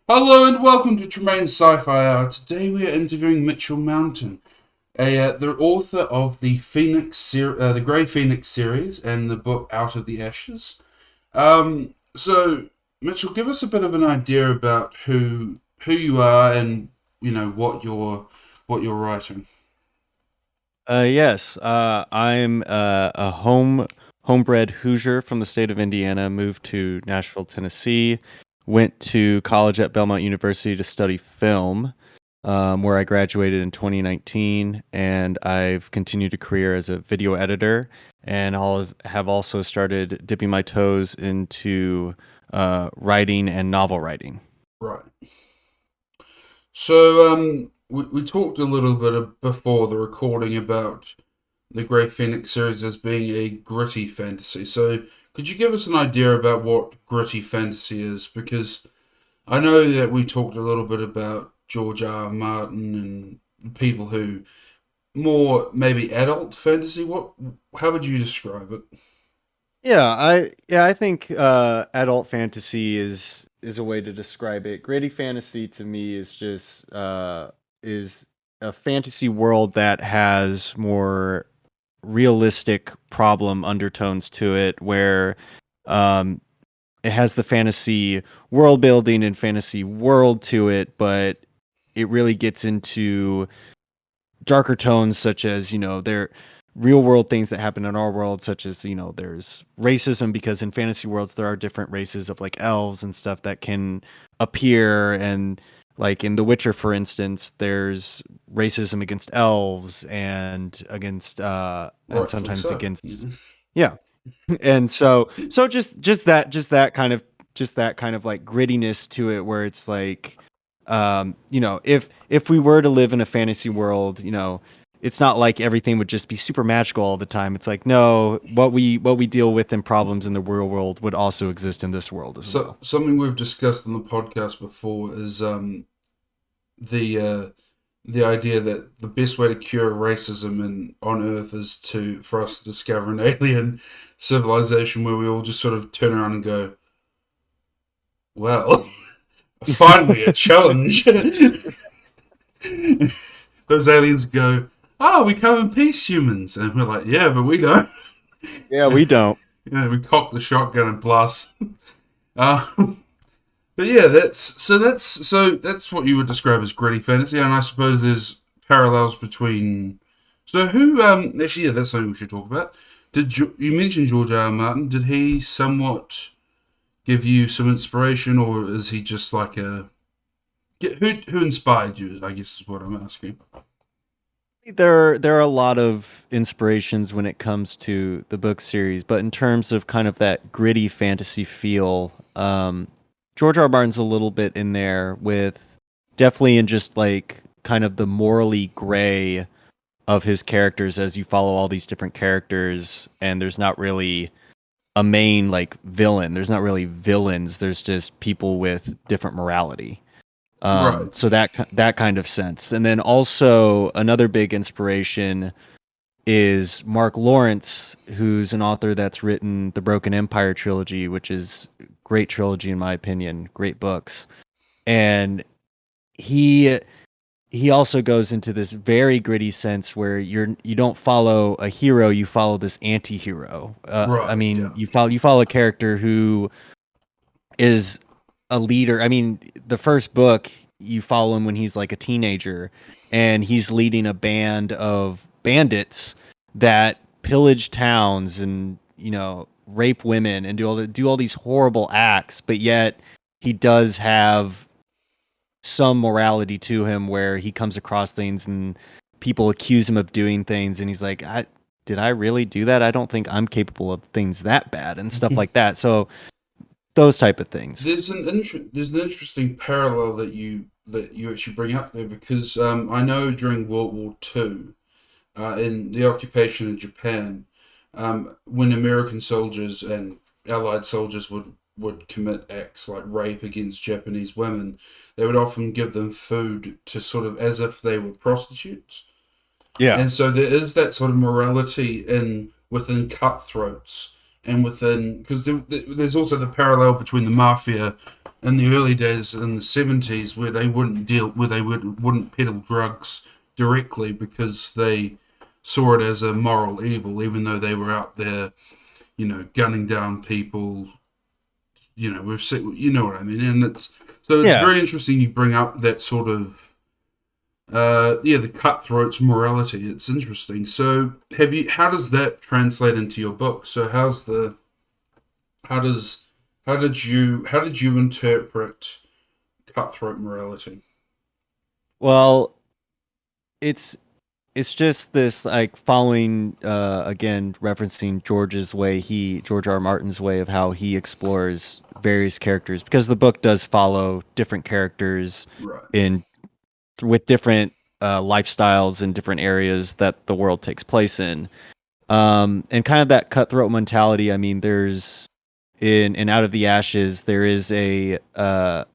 Hello and welcome to Tremaine's Sci-Fi Hour. Today we are interviewing Mitchell Mountain, the author of the Grey Phoenix series and the book Out of the Ashes. So Mitchell, give us a bit of an idea about who you are and what you're writing. Yes, I'm a homebred Hoosier from the state of Indiana. Moved to Nashville, Tennessee. Went to college at Belmont University to study film, where I graduated in 2019, and I've continued a career as a video editor, and have also started dipping my toes into writing and novel writing. Right. So we talked a little bit before the recording about the Grey Phoenix series as being a gritty fantasy. So, could you give us an idea about what gritty fantasy is? Because I know that we talked a little bit about George R. R. Martin and people who more maybe adult fantasy. How would you describe it? I think adult fantasy is a way to describe it. Gritty fantasy to me is a fantasy world that has more realistic problem undertones to it, where um, it has the fantasy world building and fantasy world to it, but it really gets into darker tones, such as there real world things that happen in our world, such as there's racism, because in fantasy worlds there are different races of like elves and stuff that can appear, and like in The Witcher, for instance, there's racism against elves and against and Rightfully sometimes so. against, yeah. And so just that kind of like grittiness to it, where it's like if we were to live in a fantasy world, it's not like everything would just be super magical all the time. It's like, no, what we deal with in problems in the real world would also exist in this world as So well. something we've discussed on the podcast before is the the idea that the best way to cure racism on Earth is for us to discover an alien civilization where we all just sort of turn around and go, well, finally a challenge. Those aliens go, oh, we come in peace, humans, and we're like, yeah, but we don't. Yeah, we don't. We cock the shotgun and blast. Um, but yeah, that's what you would describe as gritty fantasy, and I suppose there's parallels between. So who actually, yeah, that's something we should talk about. You mentioned George R. R. Martin? Did he somewhat give you some inspiration, or is he just like a who inspired you? I guess is what I'm asking. There are a lot of inspirations when it comes to the book series, but in terms of kind of that gritty fantasy feel, George R. R. Martin's a little bit in there, with definitely in just like kind of the morally gray of his characters, as you follow all these different characters, and there's not really a main like villain. There's not really villains. There's just people with different morality. Right. So that kind of sense. And then also another big inspiration is Mark Lawrence, who's an author that's written the Broken Empire trilogy, which is a great trilogy in my opinion, great books. And he he also goes into this very gritty sense where you don't follow a hero, you follow this anti-hero. I Right. mean, Yeah. you follow a character who is a leader. I mean, the first book, you follow him when he's like a teenager, and he's leading a band of bandits that pillage towns and rape women and do all these horrible acts, but yet he does have some morality to him, where he comes across things and people accuse him of doing things, and he's like, did I really do that? I don't think I'm capable of things that bad and stuff like that. So those type of things. There's an interesting parallel that you actually bring up there because I know during World War Two, in the occupation in Japan, when American soldiers and Allied soldiers would commit acts like rape against Japanese women, they would often give them food to sort of as if they were prostitutes. Yeah. And so there is that sort of morality in within cutthroats and within, because there's also the parallel between the mafia in the early days in the 70s, where they wouldn't peddle drugs directly because they saw it as a moral evil, even though they were out there, gunning down people. You know what I mean, and it's Yeah. very interesting you bring up that sort of the cutthroat's morality. It's interesting. So how does that translate into your book? So how does how did you interpret cutthroat morality? Well, it's it's just this like following again referencing George R. R. Martin's way of how he explores various characters, because the book does follow different characters Right. in with different lifestyles in different areas that the world takes place in. And kind of that cutthroat mentality. I mean, there's in Out of the Ashes, there is a an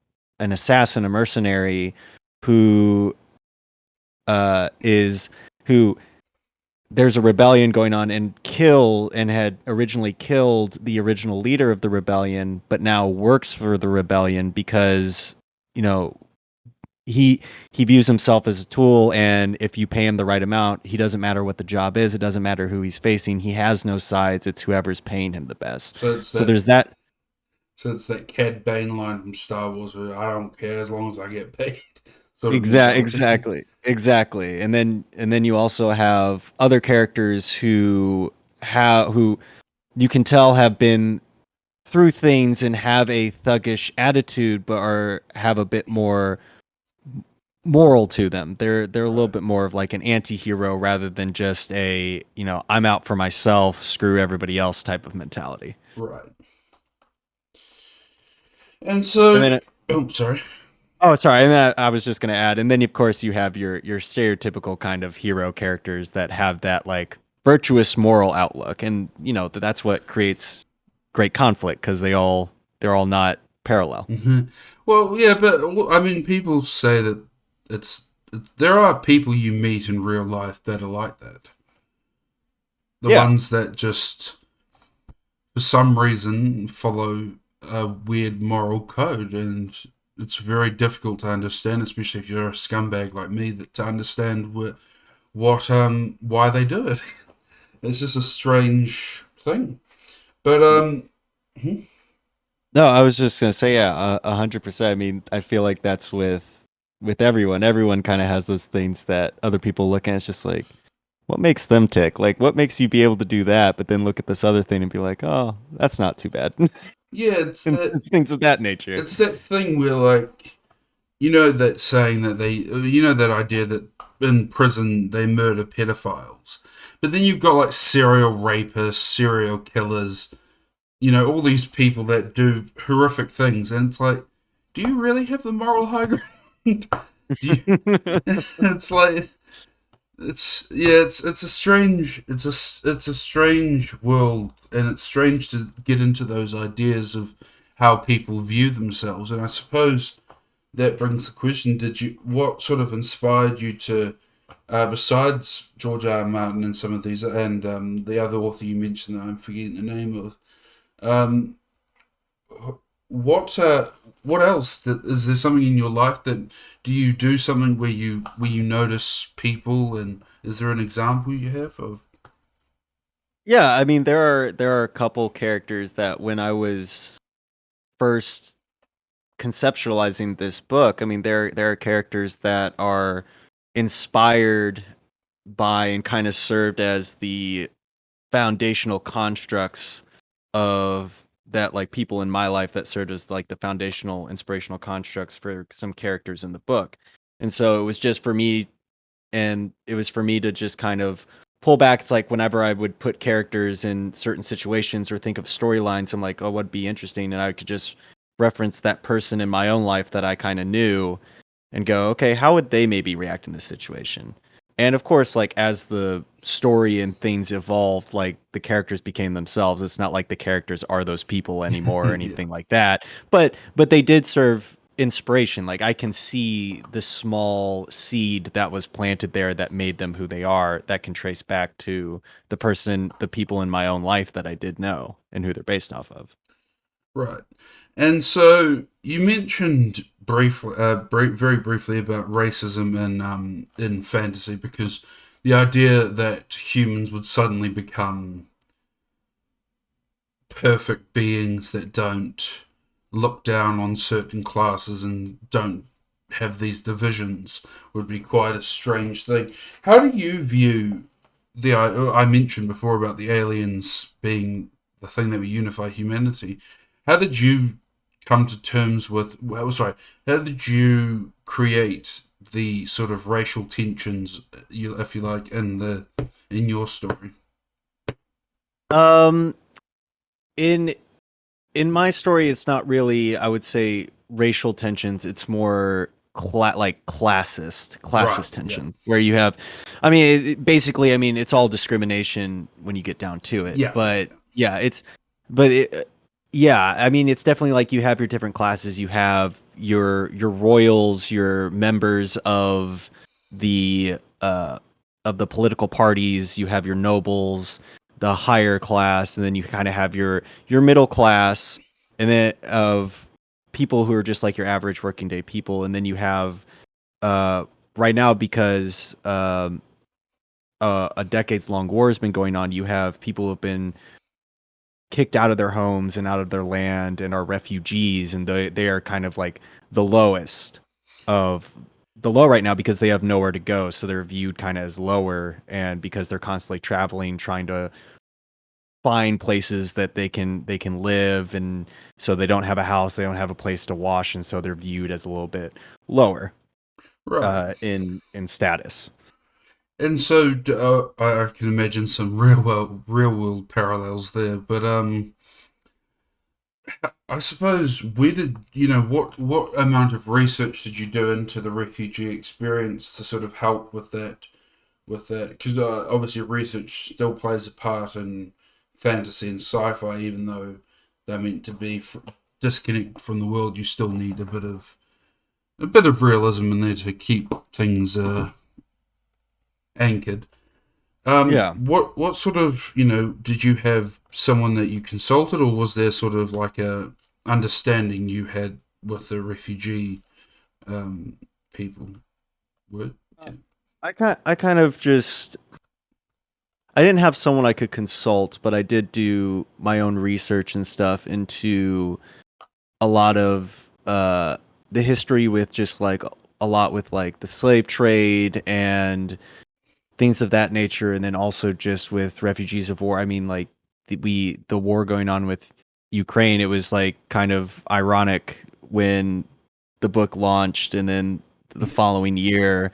assassin, a mercenary, who is who there's a rebellion going on, and had originally killed the original leader of the rebellion, but now works for the rebellion because you know he he views himself as a tool, and if you pay him the right amount, he doesn't matter what the job is, it doesn't matter who he's facing, he has no sides, it's whoever's paying him the best. So it's So that there's that. Cad Bane line from Star Wars, where I don't care as long as I get paid, sort of mentality. Exactly. And then you also have other characters who you can tell have been through things and have a thuggish attitude, but have a bit more moral to them. They're a little Right. bit more of like an anti-hero rather than just a, I'm out for myself, screw everybody else type of mentality. Right. And And so, then oh, sorry. oh, sorry, and then I was just going to add, and then of course you have your stereotypical kind of hero characters that have that like virtuous moral outlook, and that's what creates great conflict, because they're all not parallel. Mhm. Well, yeah, but I mean, people say that it's there are people you meet in real life that are like that. The Yeah. ones that just, for some reason, follow a weird moral code, and it's very difficult to understand, especially if you're a scumbag like me, to understand why they do it. It's just a strange thing. But No, I was just gonna say, yeah, 100%. I mean, I feel like that's with everyone. Everyone kind of has those things that other people look at. It's just like, what makes them tick? Like, what makes you be able to do that? But then look at this other thing and be like, oh, that's not too bad. yeah, And it's things of that nature. it's that thing where, like, that saying that that idea that in prison they murder pedophiles, but then you've got like serial rapists, serial killers, all these people that do horrific things, and it's like, do you really have the moral high ground? Do you? It's like, it's a strange, it's a strange world, and it's strange to get into those ideas of how people view themselves, and I suppose that brings the question: what sort of inspired you to, besides George R. R. Martin and some of these, and the other author you mentioned that I'm forgetting the name of, um, what what else? Is there something in your life that do you do something where you notice people, and is there an example you have of? Yeah, I mean, there are a couple characters that when I was first conceptualizing this book, I mean, there are characters that are inspired by and kind of served as the foundational constructs of that, like people in my life that served as like the foundational inspirational constructs for some characters in the book. And so it was for me to just kind of pull back. It's like whenever I would put characters in certain situations or think of storylines, I'm like, oh, what'd be interesting? And I could just reference that person in my own life that I kind of knew and go, okay, how would they maybe react in this situation? And of course, like as the story and things evolved, like the characters became themselves. It's not like the characters are those people anymore or Yeah. anything like that. But they did serve inspiration. Like I can see the small seed that was planted there that made them who they are, that can trace back to the people in my own life that I did know and who they're based off of. Right. And so you mentioned briefly, very briefly about racism in fantasy, because the idea that humans would suddenly become perfect beings that don't look down on certain classes and don't have these divisions would be quite a strange thing. How do you view the I mentioned before about the aliens being the thing that would unify humanity? How did you come to terms with? Well, sorry, how did you create the sort of racial tensions, if you like, in your story? Um, in in my story, it's not really, I would say, racial tensions. It's more like Right. classist Yeah. tensions, where you have, I mean, basically, I mean, it's all discrimination when you get down to it. Yeah. Yeah. But yeah, but yeah, I mean, it's definitely like you have your different classes. You have your royals, your members the of the political parties. You have your nobles, the higher class, and then you kind of have your middle class, and then of people who are just like your average working day people, and then you have uh right now because a decades long war has been going on. You have people who have been kicked out of their homes and out of their land and are refugees, and they are kind of like the lowest of the low right now because they have nowhere to go, so they're viewed kind of as lower, and because they're constantly traveling trying to find places that they can live, and so they don't have a house, they don't have a place to wash, and so they're viewed as a little bit lower Right. in status. And so I can imagine some real world parallels there. But I suppose where did what amount of research did you do into the refugee experience to sort of help with that? Because obviously research still plays a part in fantasy and sci-fi, even though they're meant to be disconnected from the world. You still need a bit of realism in there to keep things anchored. Yeah. What sort of did you have someone that you consulted, or was there sort of like a understanding you had with the refugee um, people? Word, yeah. I kind of just I didn't have someone I could consult, but I did do my own research and stuff into a lot of the history with just like a lot with like the slave trade and things of that nature, and then also just with refugees of war. I mean, like the war going on with Ukraine, it was like kind of ironic when the book launched, and then the following year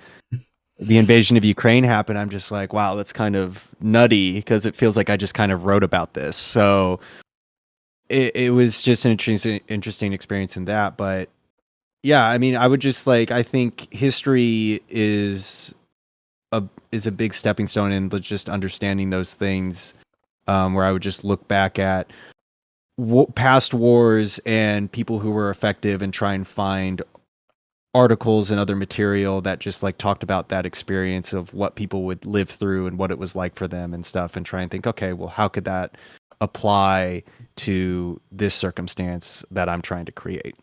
the invasion of Ukraine happened. I'm just like, wow, that's kind of nutty because it feels like I just kind of wrote about this. So it was just an interesting experience in that. But yeah, I mean, I would just like, I think history a is a big stepping stone in just understanding those things. Where I would just look back at past wars and people who were effective and try and find articles and other material that just like talked about that experience of what people would live through and what it was like for them and stuff, and try and think, okay, well, how could that apply to this circumstance that I'm trying to create?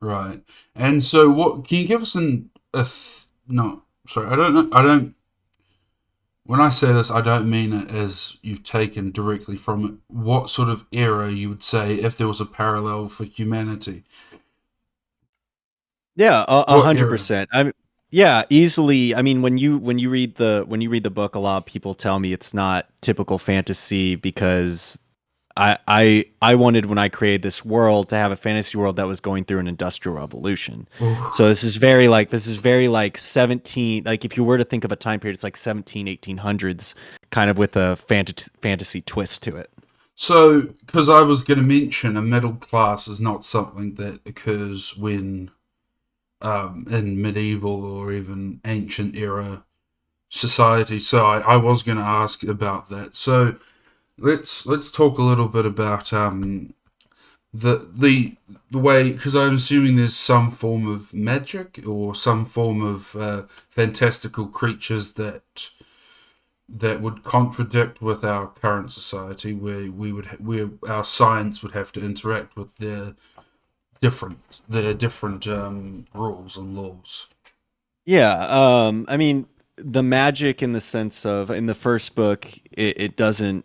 Right. And so, what can you give us no? Sorry, I don't know. I don't. When I say this, I don't mean it as you've taken directly from it. What sort of era you would say if there was a parallel for humanity? Yeah, a What hundred era? percent. I'm Yeah, easily. I mean, when you read the book, a lot of people tell me it's not typical fantasy because I wanted when I created this world to have a fantasy world that was going through an industrial revolution. So Oh, this is very like 17, like if you were to think of a time period, it's like 1800s, kind of with a fantasy twist to it. so, because I was going to mention a middle class is not something that occurs when in medieval or even ancient era society. So I was going to ask about that. So let's talk a little bit about the way, because I'm assuming there's some form of magic or some form of fantastical creatures that would contradict with our current society, where where our science would have to interact with their different rules and laws. Yeah, I mean, the magic in the sense of in the first book, it doesn't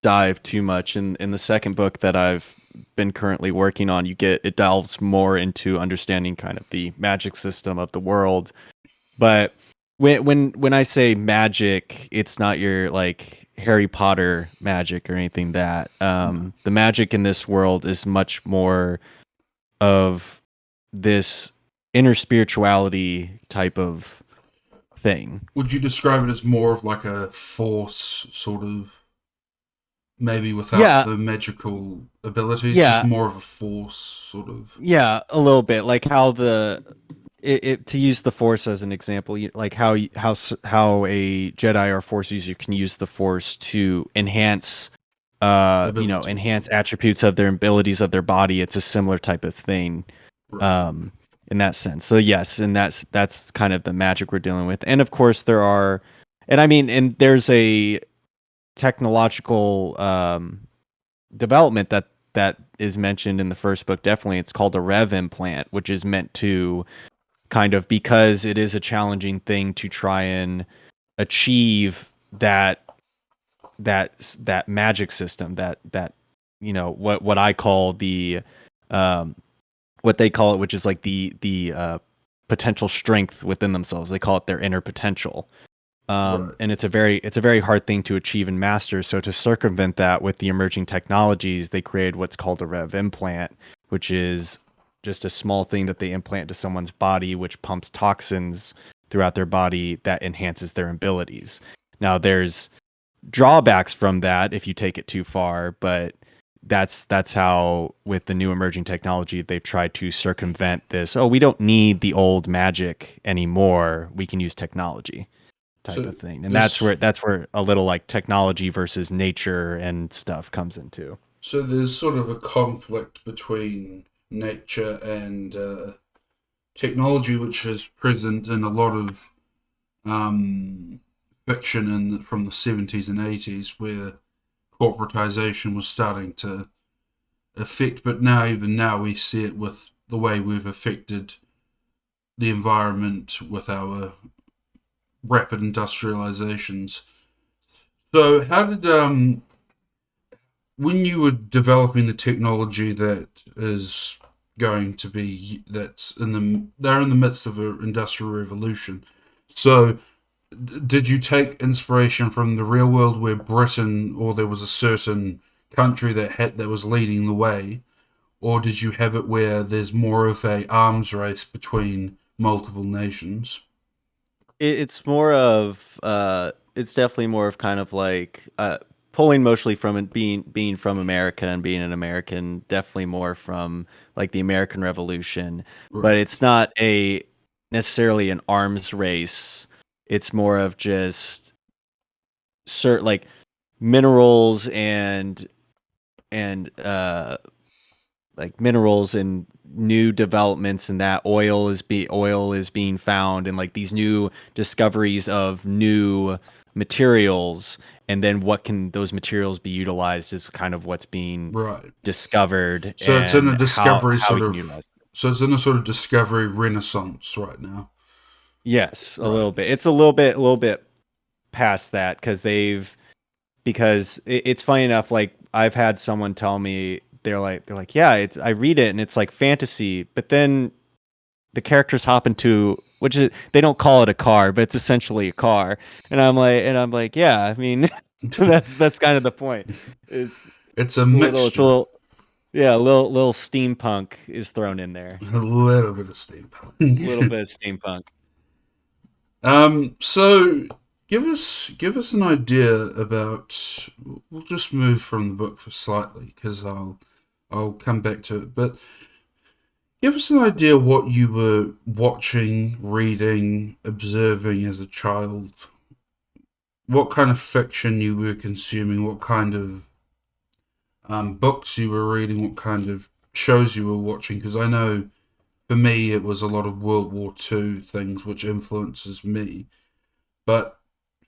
dive too much. In the second book that I've been currently working on, it delves more into understanding kind of the magic system of the world. But when I say magic, it's not your like Harry Potter magic or anything that. No. The magic in this world is much more of this inner spirituality type of thing. Would you describe it as more of like a force, sort of, maybe without Yeah, the magical abilities, just yeah, more of a force, sort of? yeah, a little bit like how to use the force as an example, like how a Jedi or force user can use the force to enhance Abilities. enhance attributes of their abilities of their body. It's a similar type of thing Right. um in that sense. So yes, and that's kind of the magic we're dealing with. And of course there are, and I mean, and there's a technological development that is mentioned in the first book. Definitely, it's called a rev implant, which is meant to kind of, because it is a challenging thing to try and achieve that magic system, that what I call the um what they call it, which is like the potential strength within themselves. They call it their inner potential. Right. And it's a very hard thing to achieve and master. So to circumvent that with the emerging technologies, they created what's called a rev implant, which is just a small thing that they implant to someone's body, which pumps toxins throughout their body that enhances their abilities. Now there's drawbacks from that if you take it too far, but that's how with the new emerging technology they've tried to circumvent this. Oh, we don't need the old magic anymore. We can use technology type So of thing. And there's that's where a little like technology versus nature and stuff comes into. so there's sort of a conflict between nature and technology, which is present in a lot of um, fiction from the 70s and 80s, where corporatization was starting to affect. But now, even now, we see it with the way we've affected the environment with our rapid industrializations. So, how did when you were developing the technology that is going to be that's in they're in the midst of an industrial revolution. So, did you take inspiration from the real world where Britain or there was a certain country that was leading the way, or did you have it where there's more of a arms race between multiple nations? It's more of it's definitely more of kind of like pulling mostly from it being from America and being an American, definitely more from like the American Revolution. But Right, it's not a necessarily an arms race. It's more of just certain like minerals and like minerals and new developments, and that oil is being found, and like these new discoveries of new materials, and then what can those materials be utilized is kind of what's being right. discovered, So it's in a and discovery how sort we can of. utilize it. So it's in a sort of discovery renaissance right now. Yes, a Right. little bit. It's a little bit past that because it's funny enough, like I've had someone tell me, they're like yeah, it's, I read it and it's like fantasy, but then the characters hop into, which is, they don't call it a car, but it's essentially a car. And I'm like, yeah, I mean, that's kind of the point. It's It's a it's a mixture, little, yeah, a little steampunk is thrown in there. a little bit of A little steampunk. bit of steampunk. So give us an idea about. We'll just move from the book for slightly because I'll come back to it. But give us an idea what you were watching, reading, observing as a child. What kind of fiction you were consuming? What kind of books you were reading? What kind of shows you were watching? Because I know for me it was a lot of World War II things which influences me. But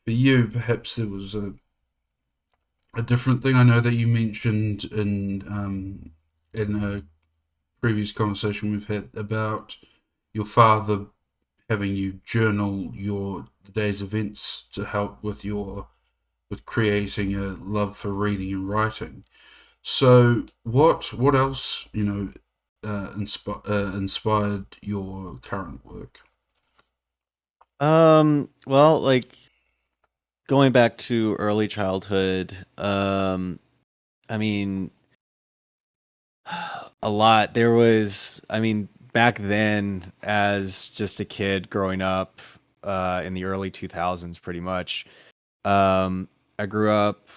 for you, perhaps there was a different thing. I know that you mentioned in a previous conversation we've had about your father having you journal your day's events to help with creating a love for reading and writing. So what else inspired your current work? Well, like going back to early childhood, I mean, a lot. There was, I mean, back then, as just a kid growing up, in the early 2000s, pretty much. I grew up,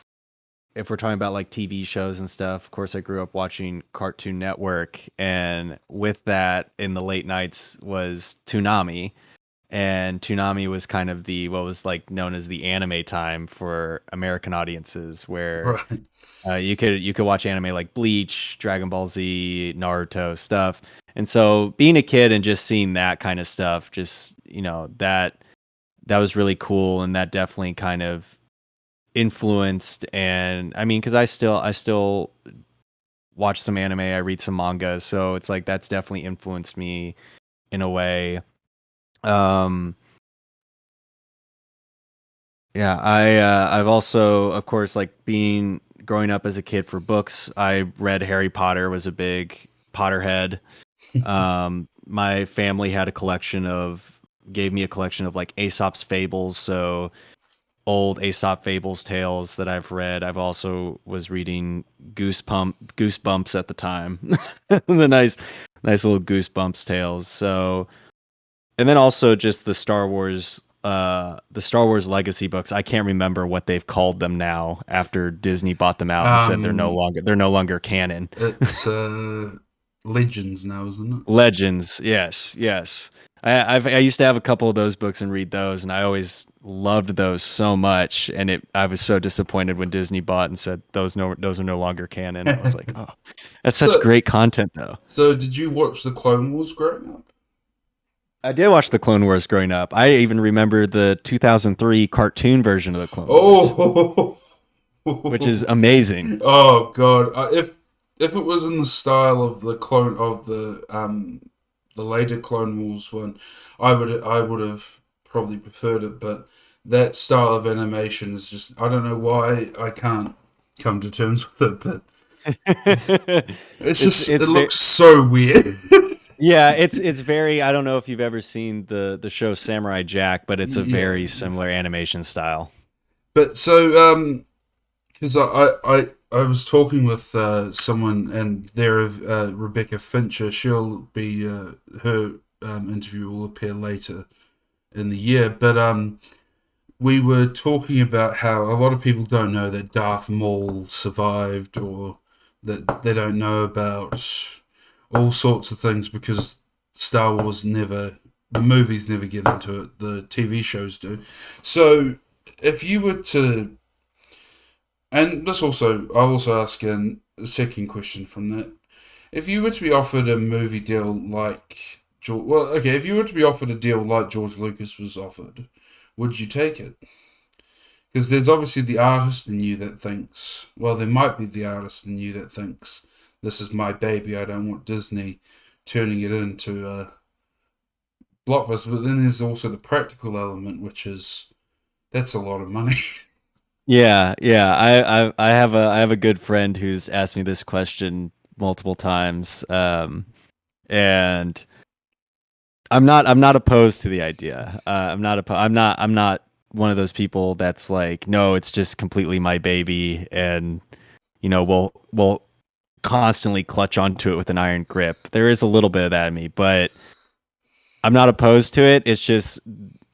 if we're talking about like TV shows and stuff, of course, I grew up watching Cartoon Network, and with that, in the late nights was Toonami, and Toonami was kind of the what was like known as the anime time for American audiences, where Right. you could watch anime like Bleach, Dragon Ball Z, Naruto stuff. And so being a kid and just seeing that kind of stuff, just that was really cool, and that definitely kind of influenced. And I mean, because I still watch some anime, I read some manga, so it's like that's definitely influenced me in a way. Um, Yeah, I've also, of course, like being growing up as a kid for books, I read Harry Potter, was a big Potterhead. My family had a collection of gave me a collection of like Aesop's fables, so old Aesop fables tales that I've read. I've also was reading Goosebumps at the time. The nice little Goosebumps tales. So, and then also just the Star Wars Legacy books. I can't remember what they've called them now after Disney bought them out and said Um, they're no longer canon. it's Legends now, isn't it? Legends, yes, yes. I used to have a couple of those books and read those, and I always loved those so much. And I was so disappointed when Disney bought and said those are no longer canon. I was like, oh, that's such so great content though. so did you watch the Clone Wars growing up? I did watch the Clone Wars growing up. I even remember the 2003 cartoon version of the Clone Wars, Oh, which is amazing. oh God! If it was in the style of the later Clone Wars one, I would have probably preferred it. But that style of animation is just I don't know why I can't come to terms with it. But it's just it It's very looks so weird. yeah, it's very. I don't know if you've ever seen the show Samurai Jack, but it's a Yeah, very similar animation style. but so because I was talking with someone, and there Rebecca Fincher. She'll be her interview will appear later in the year, but we were talking about how a lot of people don't know that Darth Maul survived, or that they don't know about all sorts of things because Star Wars never, the movies never get into it, the TV shows do. So if you were to, and this also, I'll also ask a second question from that. If you were to be offered a movie deal like George, well, okay, if you were to be offered a deal like George Lucas was offered, would you take it? Because there's obviously the artist in you that thinks, well, there might be the artist in you that thinks, this is my baby, I don't want Disney turning it into a blockbuster. But then there's also the practical element, which is, that's a lot of money. Yeah, yeah. I have a good friend who's asked me this question multiple times, and I'm not opposed to the idea. I'm not one of those people that's like, no, it's just completely my baby, and we'll constantly clutch onto it with an iron grip. There is a little bit of that in me, but I'm not opposed to it. It's just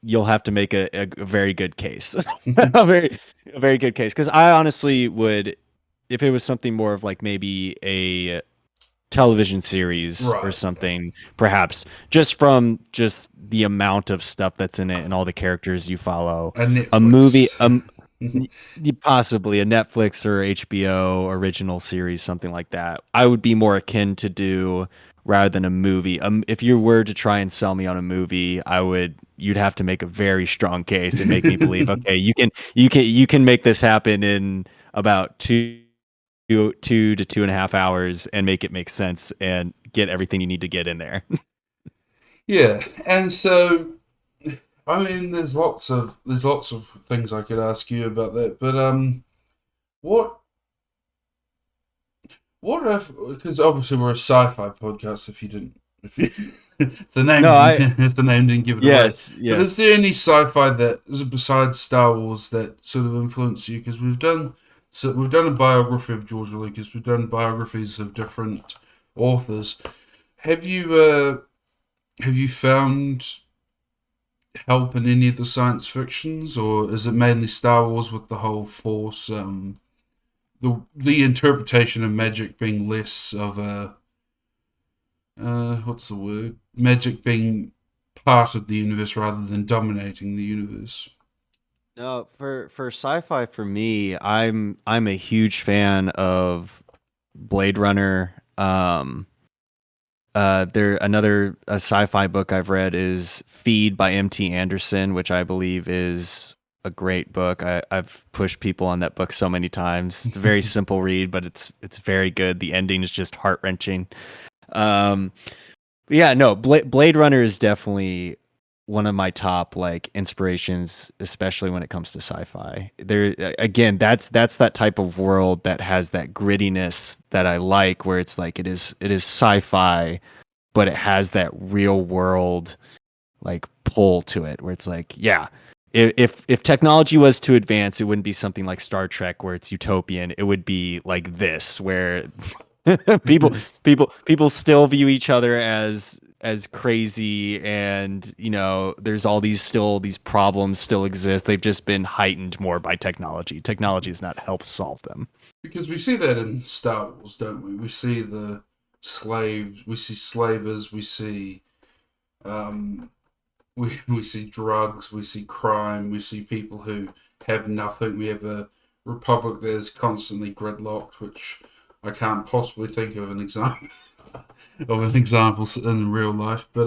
you'll have to make a very good case, a very good case. Because I honestly would, if it was something more of like maybe a television series or Right. something, perhaps just from just the amount of stuff that's in it and all the characters you follow. A A movie, Netflix. Possibly a Netflix or HBO original series, something like that. I would be more akin to do rather than a movie. If you were to try and sell me on a movie, you'd have to make a very strong case and make me believe, okay, you can make this happen in about two to 2.5 hours and make it make sense and get everything you need to get in there. Yeah, and so I mean, there's lots of things I could ask you about that, but what what if, because obviously we're a sci-fi podcast. If you didn't, if, you, if the name No, didn't, if the name didn't give it away, yes, but is yes. there any sci-fi that besides Star Wars that sort of influence you? Because we've done a biography of George Lucas, we've done biographies of different authors. Have you have you found help in any of the science fictions, or is it mainly Star Wars with the whole Force? The interpretation of magic being less of a what's the word? Magic being part of the universe rather than dominating the universe. No, for sci-fi for me, I'm a huge fan of Blade Runner. There another a sci-fi book I've read is Feed by M.T. Anderson, which I believe is a great book. I've pushed people on that book so many times. It's a very simple read, but it's very good. The ending is just heart-wrenching. Um, yeah, no, Blade Runner is definitely one of my top like inspirations, especially when it comes to sci-fi. There again, that's that type of world that has that grittiness that I like, where it's like it is sci-fi, but it has that real world like pull to it, where it's like, yeah, if technology was to advance, it wouldn't be something like Star Trek where it's utopian. It would be like this, where people people still view each other as crazy, and there's all these problems still exist. They've just been heightened more by technology. Technology has not helped solve them. Because we see that in Star Wars, don't we? We see the slaves, we see slavers, um, we see drugs, we see crime, we see people who have nothing. We have a republic that is constantly gridlocked, which I can't possibly think of an example of an example in real life. But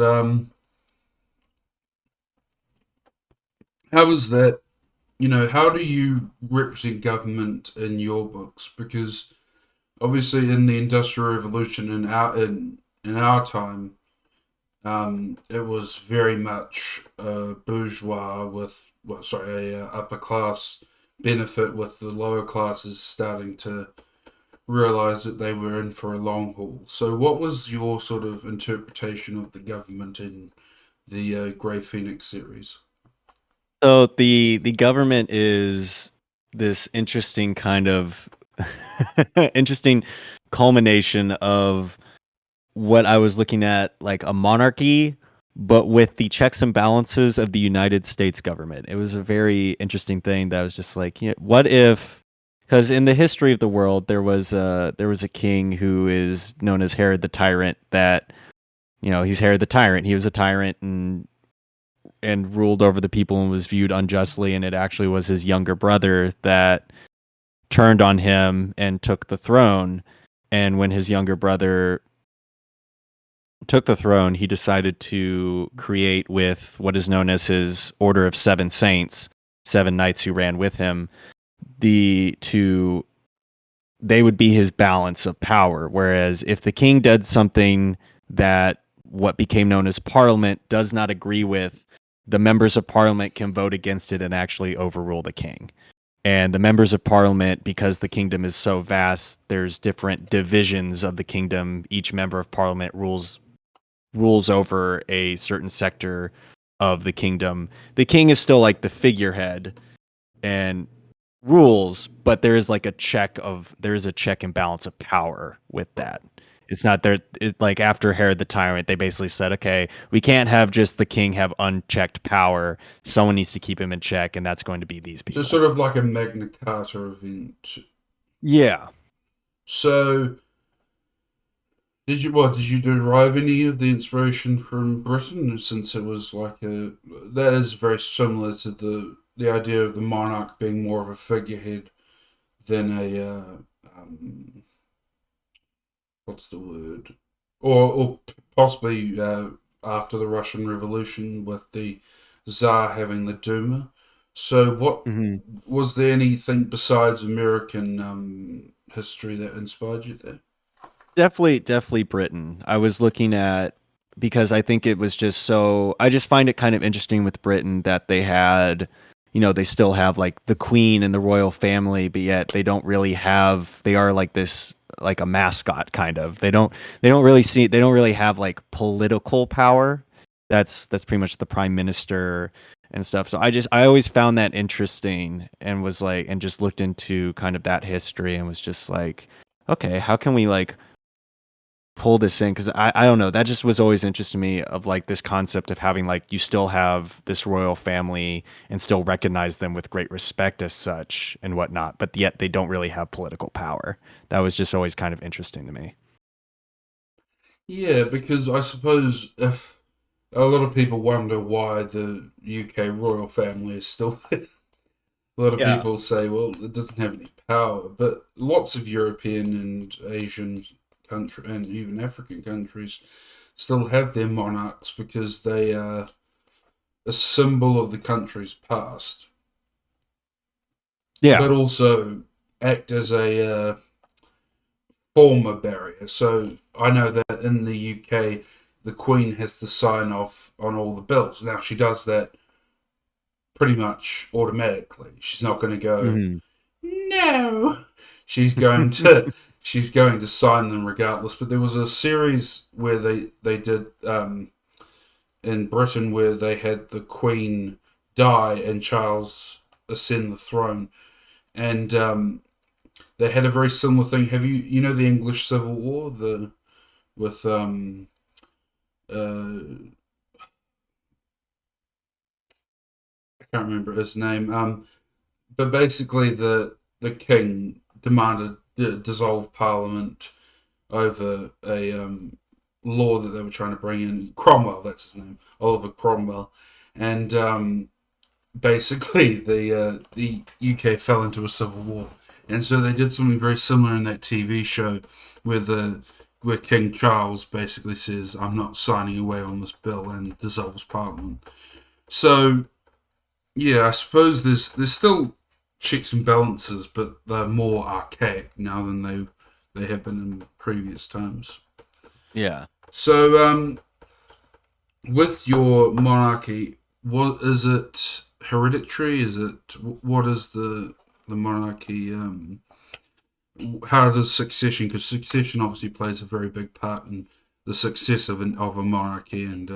how is that? How do you represent government in your books? Because obviously, in the Industrial Revolution in our time, it was very much a bourgeois with, well, sorry, a upper class benefit, with the lower classes starting to realize that they were in for a long haul. So, what was your sort of interpretation of the government in the Grey Phoenix series? So the government is this interesting kind of interesting culmination of what I was looking at, like a monarchy, but with the checks and balances of the United States government. It was a very interesting thing that was just like, what if? Because in the history of the world, there was a king who is known as Herod the Tyrant. That he's Herod the Tyrant. He was a tyrant and ruled over the people and was viewed unjustly. And it actually was his younger brother that turned on him and took the throne. And when his younger brother took the throne, he decided to create with what is known as his Order of Seven Saints, seven knights who ran with him, they would be his balance of power. Whereas if the king did something that what became known as Parliament does not agree with, the members of Parliament can vote against it and actually overrule the king. And the members of Parliament, because the kingdom is so vast, there's different divisions of the kingdom. Each member of Parliament rules over a certain sector of the kingdom. The king is still like the figurehead and rules, but there is a check and balance of power with that. It's not there. Like after Herod the Tyrant, they basically said, okay, we can't have just the king have unchecked power. Someone needs to keep him in check, and that's going to be these So, people. sort of like a Magna Carta event. Yeah. So, did you derive any of the inspiration from Britain, since it was like a that is very similar to the the idea of the monarch being more of a figurehead than a what's the word, or possibly after the Russian Revolution with the Tsar having the Duma. So, what Mhm. was there anything besides American history that inspired you there? Definitely Britain. I was looking at because I think it was just so I just find it kind of interesting with Britain that they had, they still have like the Queen and the royal family, but yet they are like this like a mascot kind of. They don't really have like political power. That's pretty much the prime minister and stuff. So I always found that interesting and was like and just looked into kind of that history and was just like, okay, how can we like pull this in because I don't know, that just was always interesting to me of like this concept of having like you still have this royal family and still recognize them with great respect as such and whatnot, but yet they don't really have political power. That was just always kind of interesting to me. Yeah, because I suppose if a lot of people wonder why the UK royal family is still there. A lot of Yeah. people say, well, it doesn't have any power, but lots of European and Asian country and even African countries still have their monarchs because they are a symbol of the country's past, Yeah. but also act as a former barrier. So I know that in the UK, the Queen has to sign off on all the bills. Now she does that pretty much automatically. She's not going to go, Hmm. no. She's going to she's going to sign them regardless. But there was a series where they did in Britain where they had the Queen die and Charles ascend the throne, and they had a very similar thing. Have you know the English Civil War the with uh I can't remember his name but basically the king demanded dissolve parliament over a law that they were trying to bring in. Cromwell, that's his name, Oliver Cromwell, and basically the UK fell into a civil war, and so they did something very similar in that TV show, where the where King Charles basically says, "I'm not signing away on this bill," and dissolves Parliament. So yeah, I suppose there's still checks and balances, but they're more archaic now than they have been in previous times. Yeah. So with your monarchy, what is it? Hereditary? Is it what is the monarchy? How does succession? Because succession obviously plays a very big part in the success of a monarchy and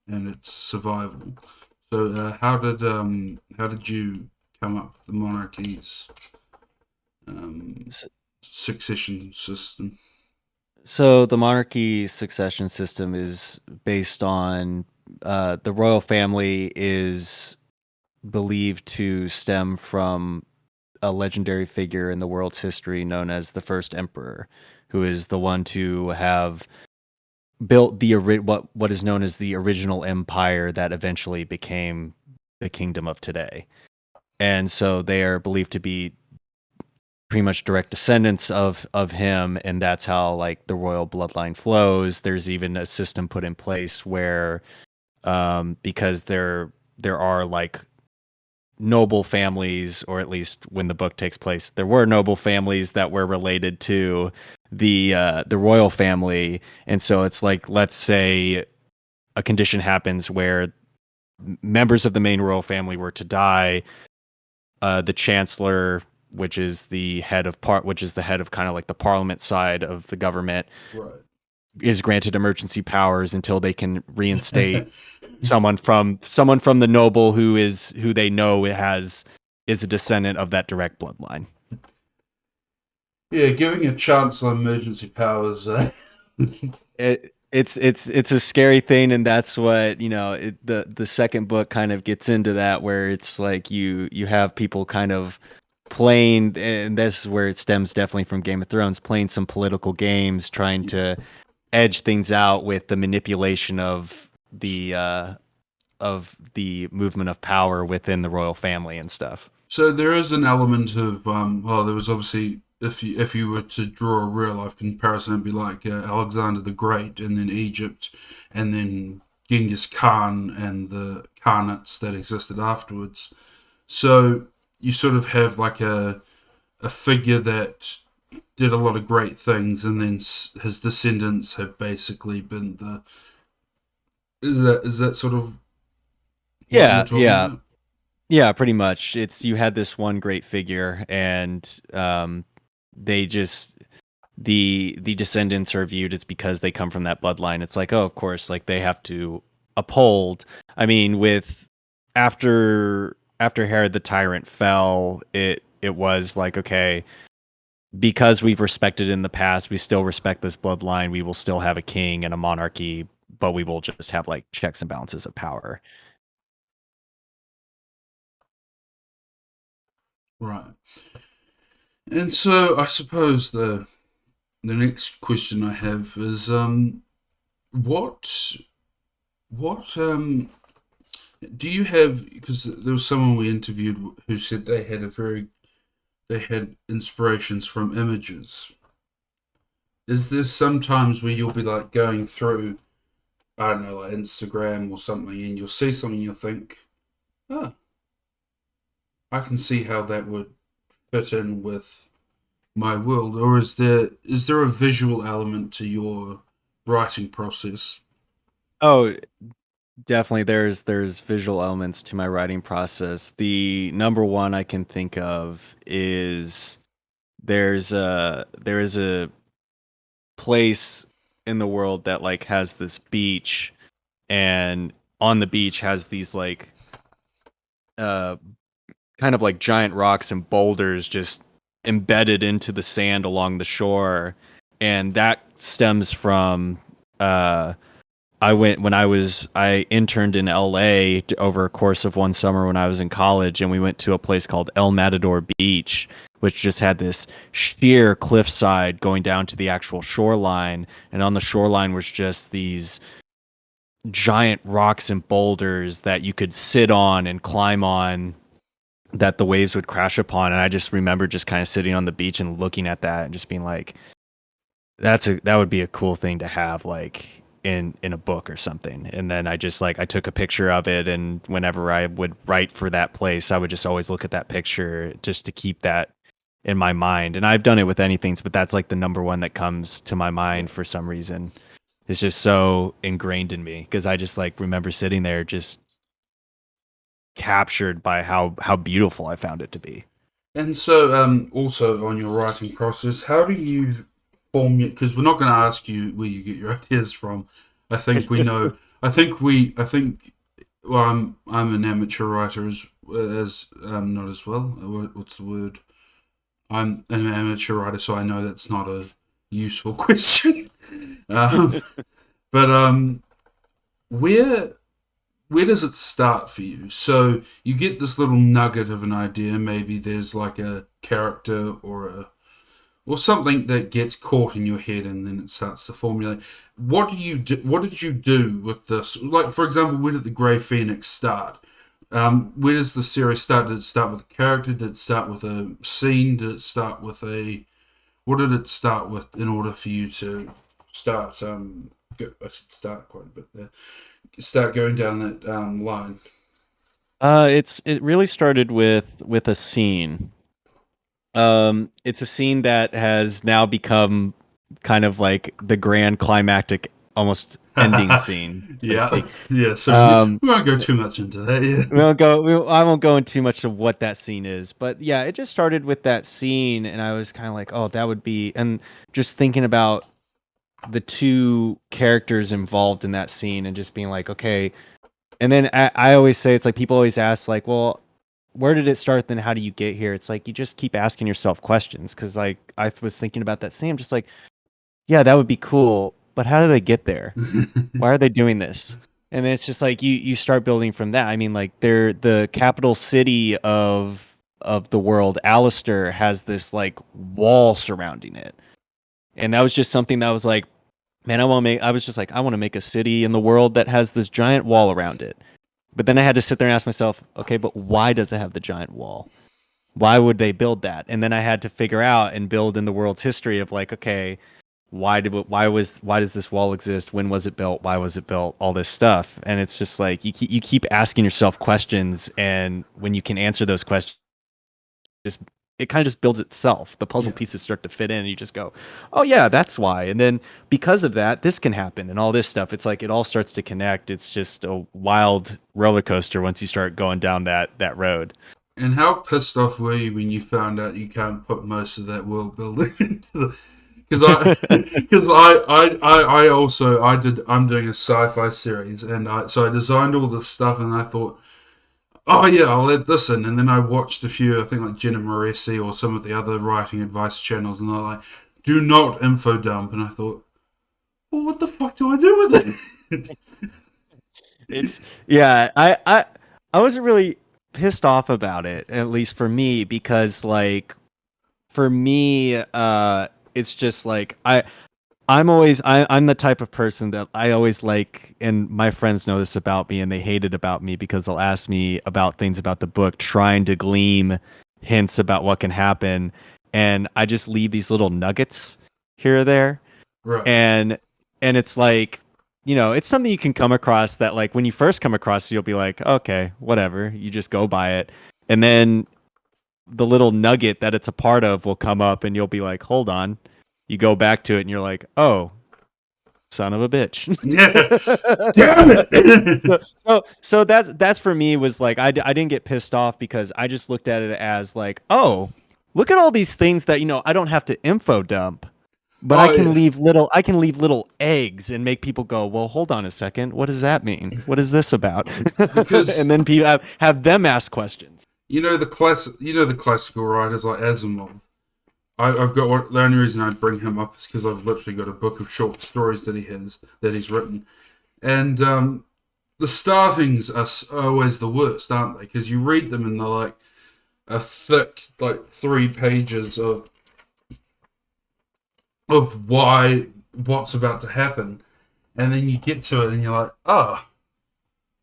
its survival. So how did you come up with the monarchy's um, S- succession system? So the monarchy succession system is based on the royal family is believed to stem from a legendary figure in the world's history known as the first emperor, who is the one to have built what is known as the original empire that eventually became the kingdom of today. And so they are believed to be pretty much direct descendants of him, and that's how like the royal bloodline flows. There's even a system put in place where because there are like noble families, or at least when the book takes place, there were noble families that were related to the royal family, and so it's like, let's say a condition happens where members of the main royal family were to die, the chancellor, which is the head of kind of like the parliament side of the government, Right. is granted emergency powers until they can reinstate someone from the noble who they know is a descendant of that direct bloodline. Yeah, giving a chancellor emergency powers. It's a scary thing, and that's what the second book kind of gets into that, where it's like you have people kind of playing, and this is where it stems definitely from Game of Thrones, playing some political games, trying to edge things out with the manipulation of of the movement of power within the royal family and stuff. So there is an element of well, there was obviously if you were to draw a real life comparison, it'd be like Alexander the Great, and then Egypt, and then Genghis Khan and the Khanates that existed afterwards. So you sort of have like a figure that did a lot of great things, and then his descendants have basically been the. Is that sort of what you're Yeah, talking yeah. about? Yeah, pretty much. It's you had this one great figure, and they just the descendants are viewed as because they come from that bloodline. It's like, oh, of course, like they have to uphold. I mean, with after Herod the tyrant fell, it was like, okay, because we've respected in the past, we still respect this bloodline. We will still have a king and a monarchy, but we will just have like checks and balances of power. Right. And so I suppose the next question I have is what what do you have, because there was someone we interviewed who said they had inspirations from images. Is there sometimes where you'll be like going through, I don't know, like Instagram or something, and you'll see something and you'll think, oh, I can see how that would fit in with my world, or is there a visual element to your writing process? Oh, definitely, there's visual elements to my writing process. The number one I can think of is there is a place in the world that like has this beach, and on the beach has these like uh kind of like giant rocks and boulders just embedded into the sand along the shore, and that stems from uh I interned in LA over a course of one summer when I was in college, and we went to a place called El Matador Beach, which just had this sheer cliffside going down to the actual shoreline, and on the shoreline was just these giant rocks and boulders that you could sit on and climb on that the waves would crash upon. And I just remember just kind of sitting on the beach and looking at that and just being like, that would be a cool thing to have like in a book or something. And then I just like I took a picture of it, and whenever I would write for that place, I would just always look at that picture just to keep that in my mind. And I've done it with anything, but that's like the number one that comes to my Yeah. mind for some reason. It's just so ingrained in me because I just like remember sitting there just captured by how beautiful I found it to be. And so, also on your writing process, how do you form your? Because we're not going to ask you where you get your ideas from. I think we know. I think. Well, I'm an amateur writer as not as well. What's the word? I'm an amateur writer, so I know that's not a useful question. um, but where where does it start for you? So you get this little nugget of an idea. Maybe there's like a character or something that gets caught in your head, and then it starts to formulate. What do you do? What did you do with this? Like, for example, where did the Grey Phoenix start? Where does the series start? Did it start with a character? Did it start with a scene? Did it start with a? What did it start with in order for you to start? I should start quite a bit there. Start going down that line. It really started with a scene. It's a scene that has now become kind of like the grand climactic, almost ending scene, so to Yeah, speak. yeah. So Um, we won't go too much into that. we Yeah. won't go. I won't go into too much of what that scene is, but yeah, it just started with that scene, and I was kind of like, oh, that would be, and just thinking about the two characters involved in that scene, and just being like, okay. And then I always say it's like people always ask like, well, where did it start? Then how do you get here? It's like you just keep asking yourself questions because like I was thinking about that scene, I'm just like, yeah, that would be cool, but how do they get there? Why are they doing this? And then it's just like you start building from that. I mean, like they're the capital city of the world. Alistair has this like wall surrounding it, and that was just something that was like, man, I want to make. I was just like, I want to make a city in the world that has this giant wall around it. But then I had to sit there and ask myself, okay, but why does it have the giant wall? Why would they build that? And then I had to figure out and build in the world's history of like, okay, why does this wall exist? When was it built? Why was it built? All this stuff. And it's just like you keep asking yourself questions, and when you can answer those questions, just it kind of just builds itself. The puzzle Yeah. pieces start to fit in, and you just go, "Oh yeah, that's why." And then because of that, this can happen, and all this stuff. It's like it all starts to connect. It's just a wild roller coaster once you start going down that road. And how pissed off were you when you found out you can't put most of that world building into the? Because I also I'm doing a sci-fi series, and I designed all this stuff, and I thought, oh yeah, I'll add this in. And then I watched a few, I think like Jenna Moresi or some of the other writing advice channels, and they're like, do not info dump. And I thought, well, what the fuck do I do with it? It's yeah, I wasn't really pissed off about it, at least for me, because like for me, it's just like I'm the type of person that I always like, and my friends know this about me, and they hate it about me because they'll ask me about things about the book, trying to glean hints about what can happen, and I just leave these little nuggets here or there, Right. and it's like, it's something you can come across that like when you first come across it, you'll be like, okay, whatever, you just go by it, and then the little nugget that it's a part of will come up, and you'll be like, hold on, you go back to it, and you're like, oh, son of a bitch. Yeah. Damn so, it. so that's for me was like I didn't get pissed off because I just looked at it as like, oh, look at all these things that I don't have to info dump, but Oh yeah. I can leave little eggs and make people go, well, hold on a second, what does that mean? What is this about? And Because then people have them ask questions. the classical writers like Asimov. I've got the only reason I bring him up is because I've literally got a book of short stories that he's written, and the startings are always the worst, aren't they? Because you read them and they're like a thick, like 3 pages of what's about to happen, and then you get to it and you're like, oh,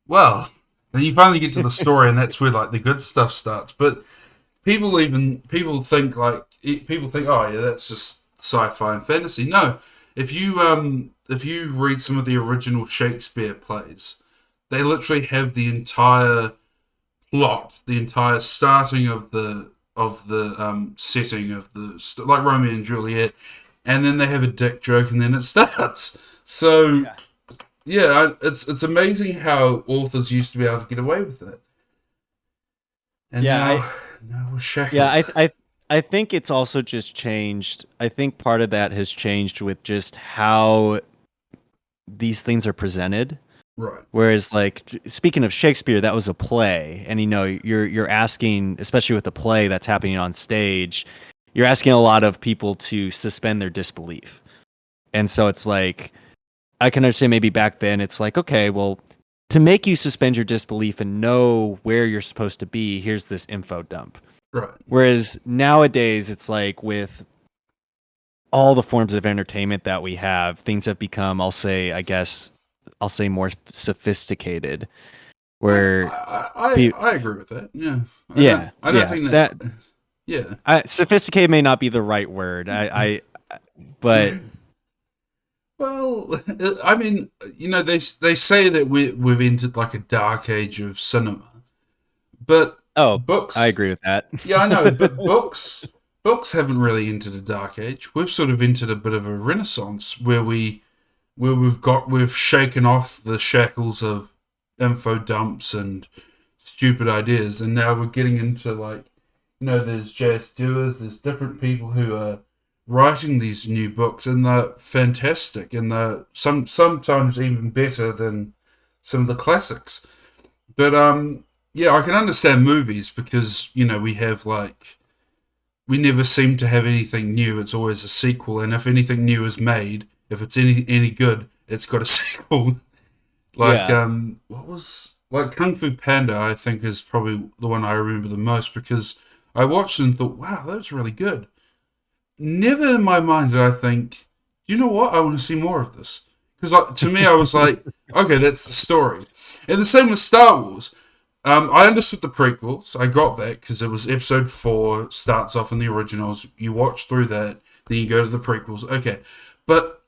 well. Then you finally get to the story, and that's where like the good stuff starts. But people think, oh yeah, that's just sci-fi and fantasy. No, if you read some of the original Shakespeare plays, they literally have the entire plot, the entire starting of the setting of like Romeo and Juliet, and then they have a dick joke, and then it starts. So yeah, it's amazing how authors used to be able to get away with it, and Yeah, now we're shackled. yeah, I think it's also just changed. I think part of that has changed with just how these things are presented. Right. Whereas, like, speaking of Shakespeare, that was a play, and you're asking, especially with the play that's happening on stage, you're asking a lot of people to suspend their disbelief, and so it's like I can understand maybe back then it's like, okay, well, to make you suspend your disbelief and know where you're supposed to be, here's this info dump. Right. Whereas nowadays, it's like with all the forms of entertainment that we have, things have become, I'll say more sophisticated. Where, I agree with that. Yeah. yeah, I don't yeah, think that that. Yeah. sophisticated may not be the right word. But Well, I mean, they say that we've entered like a dark age of cinema, but oh, I books. agree with that. Yeah, I know, but books haven't really entered a dark age. We've sort of entered a bit of a renaissance we've shaken off the shackles of info dumps and stupid ideas, and now we're getting into like, there's J.S. Doers, there's different people who are writing these new books, and they're fantastic, and they're sometimes even better than some of the classics. But yeah, I can understand movies because we have like we never seem to have anything new. It's always a sequel, and if anything new is made, if it's any good, it's got a sequel. Like Yeah, what was like Kung Fu Panda? I think is probably the one I remember the most because I watched it and thought, wow, that was really good. Never in my mind did I think, you know what? I want to see more of this Because to me, I was like, okay, that's the story. And the same with Star Wars. I understood the prequels. I got that because it was episode 4, starts off in the originals. You watch through that, then you go to the prequels. Okay. But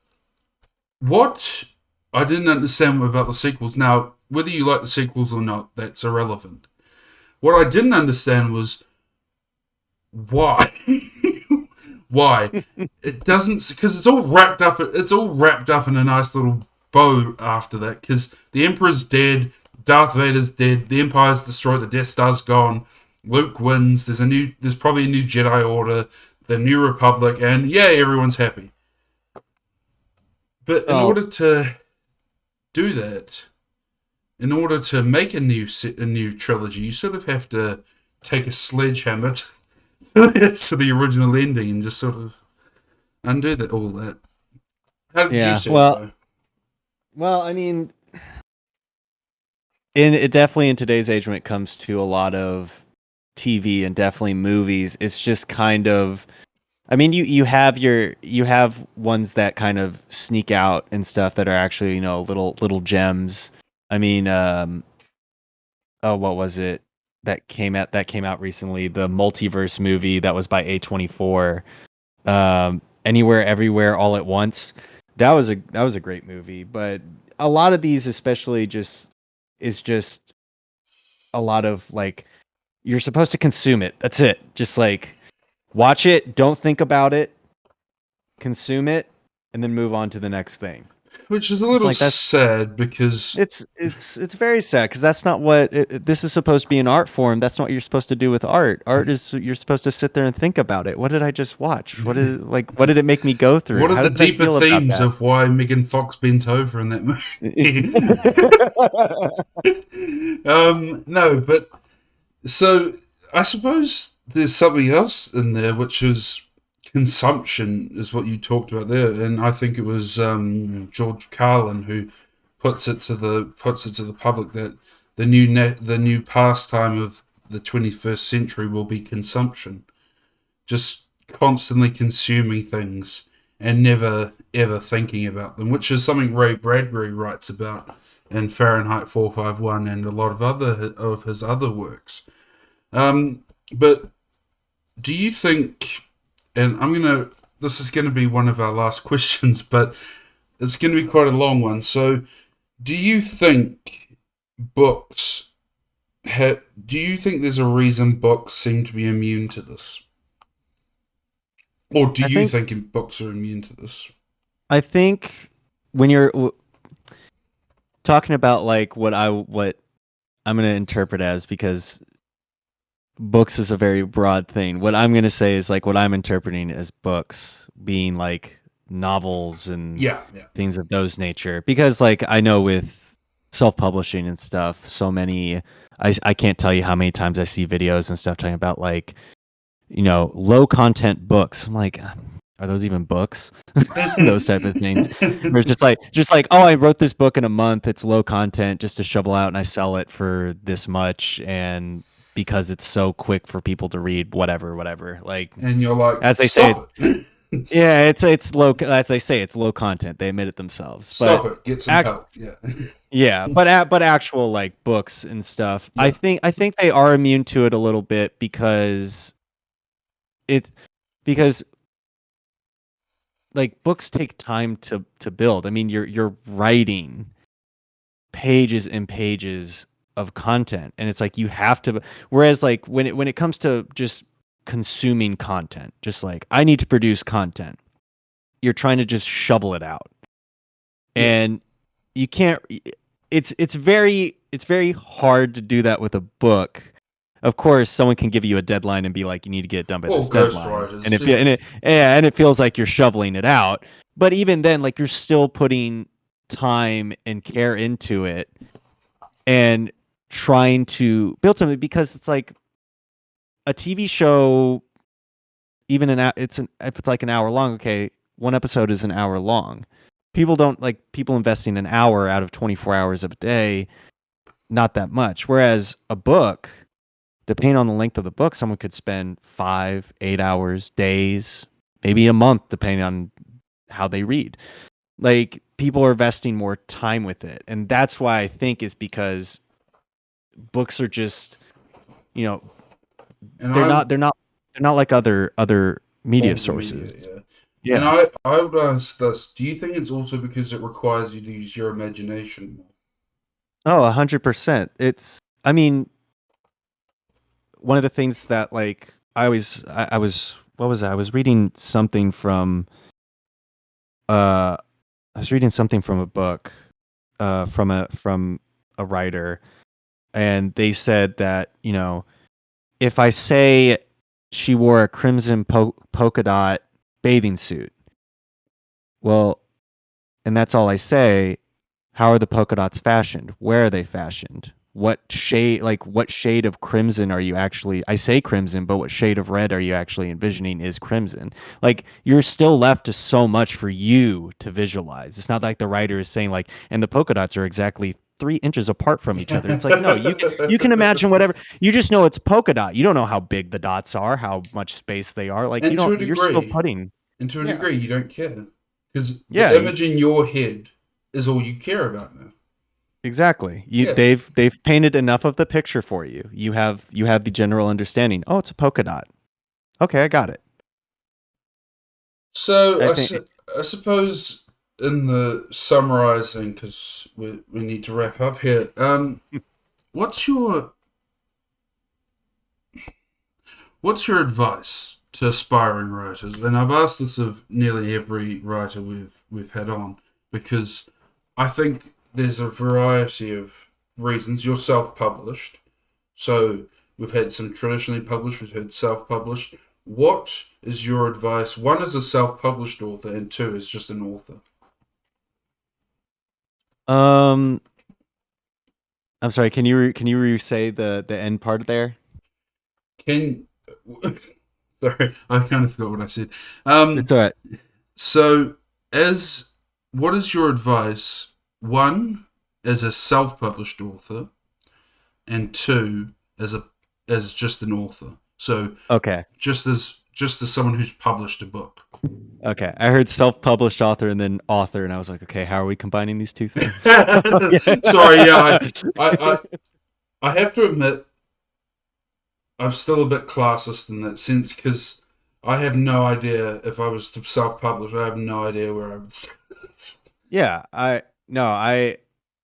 what I didn't understand about the sequels, now, whether you like the sequels or not, that's irrelevant. What I didn't understand was why. Why? It doesn't, because it's all wrapped up. It's all wrapped up in a nice little bow after that. Because the Emperor's dead, Darth Vader's dead, the Empire's destroyed, the Death Star's gone, Luke wins. There's probably a new Jedi Order, the New Republic, and yeah, everyone's happy. But in Oh, order to do that, in order to make a new trilogy, you sort of have to take a sledgehammer to the original ending and just sort of undo all that. How did you yeah. see it though? Well, I mean, in it definitely in today's age when it comes to a lot of TV and definitely movies, it's just kind of. I mean, you have ones that kind of sneak out and stuff that are actually little gems. I mean, oh, what was it that came out recently? The multiverse movie that was by A24. Anywhere, everywhere, all at once. That was a great movie, but a lot of these, especially, just a lot of like you're supposed to consume it. That's it. Just like watch it, don't think about it, consume it, and then move on to the next thing. Which is a It's little like that's sad because it's very sad because that's not what this is supposed to be an art form. That's not what you're supposed to do with art. Art is you're supposed to sit there and think about it. What did I just watch? What did it make me go through? what are How the did I deeper feel about themes that? of why Megan Fox bent over in that movie? No, but so I suppose there's something else in there, which is consumption, is what you talked about there, and I think it was George Carlin who puts it to the public that the new pastime of the 21st century will be consumption, just constantly consuming things and never ever thinking about them, which is something Ray Bradbury writes about in Fahrenheit 451 and a lot of his other works. But do you think, and this is going to be one of our last questions, but it's going to be quite a long one. So, do you think books, do you think there's a reason books seem to be immune to this? Or do I you think think books are immune to this? I think when you're talking about like what I'm going to interpret as because books is a very broad thing. What I'm going to say is like what I'm interpreting as books being like novels and Yeah, yeah. things of those nature because like I know with self-publishing and stuff so many I can't tell you how many times I see videos and stuff talking about like low content books. I'm like, are those even books? Those type of things. Where it's just like, oh, I wrote this book in a month. It's low content just to shovel out and I sell it for this much and because it's so quick for people to read, whatever. Like And you're like, as they say, stop it. yeah, it's low. As they say, it's low content. They admit it themselves. Stop But it. Get some act, help. Yeah. yeah, but actual like books and stuff. Yeah. I think they are immune to it a little bit because it's because like books take time to build. I mean, you're writing pages and pages of content, and it's like you have to. Whereas like when it comes to just consuming content, just like I need to produce content, you're trying to just shovel it out, Yeah. and you can't. It's very hard to do that with a book. Of course, someone can give you a deadline and be like, "You need to get it done by Well, this deadline," and ghostwriters. Yeah. and it feels like you're shoveling it out. But even then, like you're still putting time and care into it and trying to build something because it's like a TV show. Even if it's like an hour long, okay, one episode is an hour long. People don't like people investing an hour out of 24 hours of a day, not that much. Whereas a book, depending on the length of the book, someone could spend 5, 8 hours, days, maybe a month, depending on how they read. Like people are investing more time with it. And that's why I think is because books are just, you know, And they're I not they're not they're not like other media forms of media, sources. yeah. And Yeah. I would ask this: do you think it's also because it requires you to use your imagination more? Oh, 100%. I mean, one of the things that like I was what was that? I was reading something from uh I was reading something from a book from a writer, and they said that, if I say she wore a crimson polka dot bathing suit, well, and that's all I say, how are the polka dots fashioned? Where are they fashioned? What shade of crimson are you actually, I say crimson, but what shade of red are you actually envisioning is crimson? Like, you're still left to so much for you to visualize. It's not like the writer is saying like, and the polka dots are exactly 3 inches apart from each other. It's like, no, you can imagine whatever. You just know it's polka dot. You don't know how big the dots are, how much space they are. Like, and to a you're still degree, putting. Yeah. you don't care because the Yeah, image in your head is all you care about now. exactly. Yeah. They've painted enough of the picture for you. You have the general understanding. Oh, it's a polka dot. Okay, I got it. So I think I suppose in the summarizing, because we need to wrap up here. What's your what's your advice to aspiring writers? And I've asked this of nearly every writer we've had on because I think there's a variety of reasons. You're self-published, so we've had some traditionally published, we've had self-published. What is your advice? One is a self-published author, and two is just an author. um I'm sorry, can you re-say the end part there? Can sorry, I kind of forgot what I said. It's all right. So, as what is your advice? One, as a self-published author, and two, as just an author. So, Okay. just as someone who's published a book. Okay. I heard self-published author and then author, and I was like, okay, how are we combining these two things? Sorry, yeah, I have to admit I'm still a bit classist in that sense because I have no idea if I was to self-publish. I have no idea where I would start. Yeah, I no, I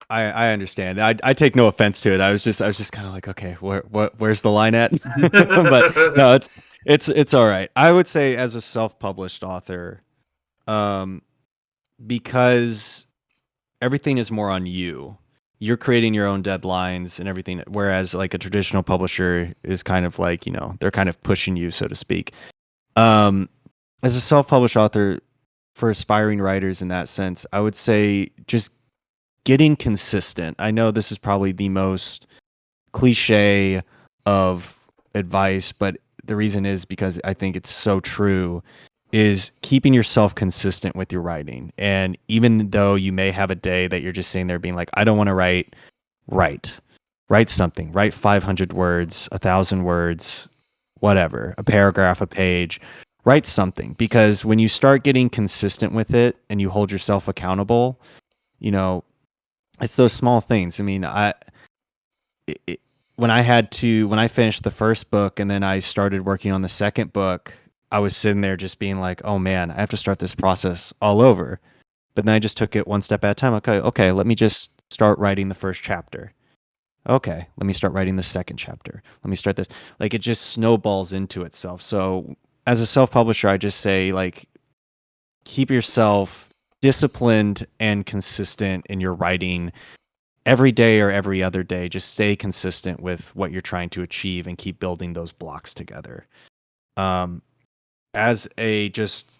understand. I take no offense to it. I was just kind of like, okay, where's the line at? But no, it's all right. I would say as a self-published author, um, because everything is more on you. You're creating your own deadlines and everything, whereas like a traditional publisher is kind of like, they're kind of pushing you, so to speak. Um, as a self-published author, for aspiring writers in that sense, I would say just getting consistent. I know this is probably the most cliche of advice, but the reason is because I think it's so true, is keeping yourself consistent with your writing. And even though you may have a day that you're just sitting there being like, I don't want to write. Write something. Write 500 words, 1,000 words, whatever, a paragraph, a page. Write something, because when you start getting consistent with it and you hold yourself accountable, you know, it's those small things. I mean, it, when I finished the first book and then I started working on the second book, I was sitting there just being like, oh man, I have to start this process all over. But then I just took it one step at a time. Okay, let me just start writing the first chapter. Okay, let me start writing the second chapter. Let me start this. Like, it just snowballs into itself. So as a self-publisher, I just say, like, keep yourself disciplined and consistent in your writing every day or every other day. Just stay consistent with what you're trying to achieve and keep building those blocks together. Um, as a just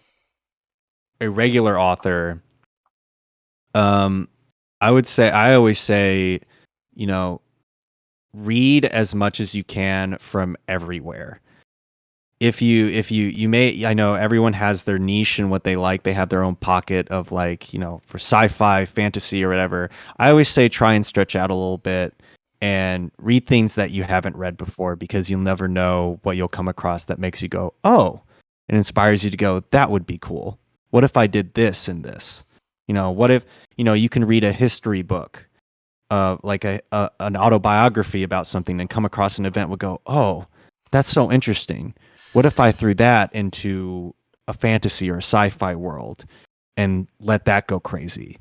a regular author, um, I always say, you know, read as much as you can from everywhere. If you may, I know everyone has their niche and what they like. They have their own pocket of, like, for sci-fi, fantasy, or whatever. I always say try and stretch out a little bit and read things that you haven't read before, because you'll never know what you'll come across that makes you go, oh, and inspires you to go, that would be cool. What if I did this and this? What if, you can read a history book, like an autobiography about something, and come across an event, would go, oh, that's so interesting. What if I threw that into a fantasy or a sci-fi world and let that go crazy?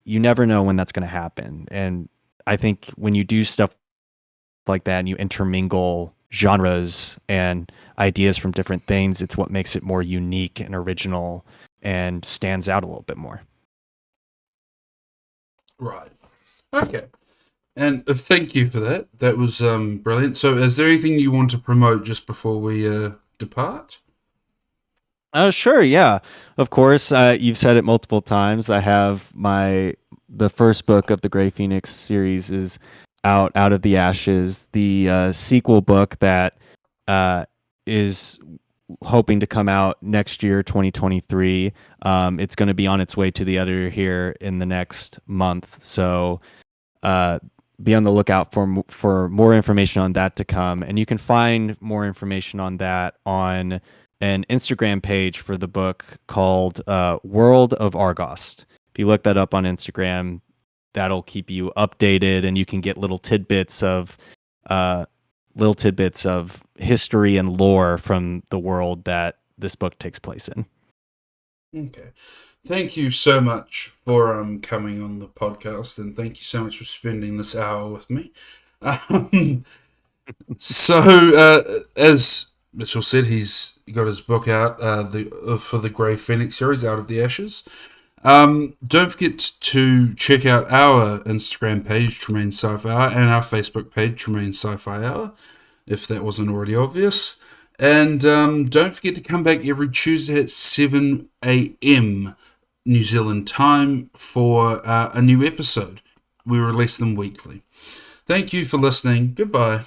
You never know when that's going to happen. And I think when you do stuff like that and you intermingle genres and ideas from different things, it's what makes it more unique and original and stands out a little bit more. Right. Okay. And thank you for that. That was brilliant. So, is there anything you want to promote just before we depart? Sure, yeah. Of course, you've said it multiple times. I have the first book of the Grey Phoenix series is Out of the Ashes. The sequel book that uh, is hoping to come out next year, 2023. It's going to be on its way to the editor here in the next month. So uh, be on the lookout for more information on that to come. And you can find more information on that on an Instagram page for the book called World of Argost. If you look that up on Instagram, that'll keep you updated, and you can get uh, little tidbits of history and lore from the world that this book takes place in. Okay. Thank you so much for coming on the podcast, and thank you so much for spending this hour with me. Um, as Mitchell said, he's got his book out for the Grey Phoenix series, Out of the Ashes. Don't forget to check out our Instagram page, Tremaine Sci-Fi Hour, and our Facebook page, Tremaine Sci-Fi Hour, if that wasn't already obvious. And don't forget to come back every Tuesday at 7 a.m. New Zealand time for a new episode. We release them weekly. Thank you for listening. Goodbye.